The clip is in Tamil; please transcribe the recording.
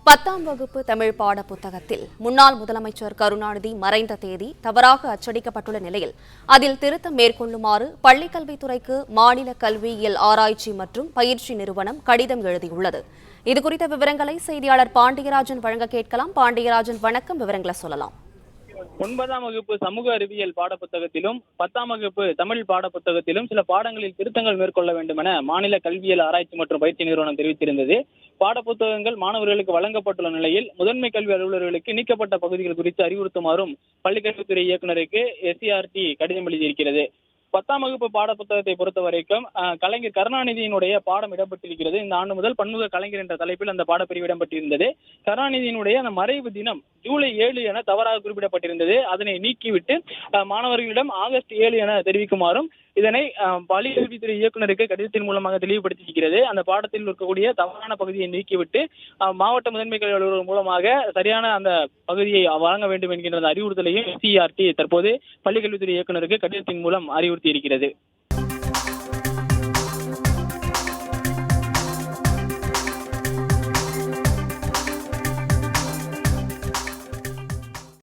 10ஆம் வகுப்பு தமிழ் பாட புத்தகத்தில் முன்னாள் முதலமைச்சர் கருணாநிதி மறைந்த தேதி தவறாக அச்சடிக்கப்பட்டுள்ள நிலையில் அதில் திருத்தம் மேற்கொள்ளுமாறு பள்ளிக்கல்வித்துறைக்கு மாநில கல்வியியல் ஆராய்ச்சி மற்றும் பயிற்சி நிறுவனம் கடிதம் எழுதியுள்ளது. இதுகுறித்த விவரங்களை செய்தியாளர் பாண்டியராஜன் வழங்க கேட்கலாம். பாண்டியராஜன், வணக்கம். விவரங்களை சொல்லலாம். 9ஆம் வகுப்பு சமூக அறிவியல் பாடப்புத்தகத்திலும் 10ஆம் வகுப்பு தமிழ் பாடப்புத்தகத்திலும் சில பாடங்களில் திருத்தங்கள் மேற்கொள்ள வேண்டும் என மாநில கல்வியியல் ஆராய்ச்சி மற்றும் பயிற்சி நிறுவனம் தெரிவித்திருந்தது. பாடப்புத்தகங்கள் மாணவர்களுக்கு வழங்கப்பட்டுள்ள நிலையில் முதன்மை கல்வி அலுவலர்களுக்கு நீக்கப்பட்ட பகுதிகள் குறித்து அறிவுறுத்துமாறும் பள்ளிக்கல்வித்துறை இயக்குநருக்கு SCRT கடிதம் எழுதியிருக்கிறது. 10ஆம் வகுப்பு பாடப்புத்தகத்தை பொறுத்த வரைக்கும் கலைஞர் கருணாநிதியினுடைய பாடம் இடம்பெற்றிருக்கிறது. இந்த ஆண்டு முதல் பன்முக கலைஞர் என்ற தலைப்பில் அந்த பாடப்பிரிவு இடம்பெற்றிருந்தது. கருணாநிதியினுடைய அந்த மறைவு தினம் ஜூலை 7 என தவறாக குறிப்பிடப்பட்டிருந்தது. அதனை நீக்கிவிட்டு மாணவர்களிடம் ஆகஸ்ட் 7 என தெரிவிக்குமாறும் இதனை பள்ளிக்கல்வித்துறை இயக்குநருக்கு கடிதத்தின் மூலமாக தெளிவுபடுத்தியிருக்கிறது. அந்த பாடத்தில் இருக்கக்கூடிய தவறான பகுதியை நீக்கிவிட்டு மாவட்ட முதன்மை கல்வி அலுவலர் மூலமாக சரியான அந்த பகுதியை வழங்க வேண்டும் என்கின்ற அறிவுறுத்தலையும் SCRT தற்போது பள்ளிக்கல்வித்துறை இயக்குநருக்கு கடிதத்தின் மூலம் அறிவுறுத்தி இருக்கிறது.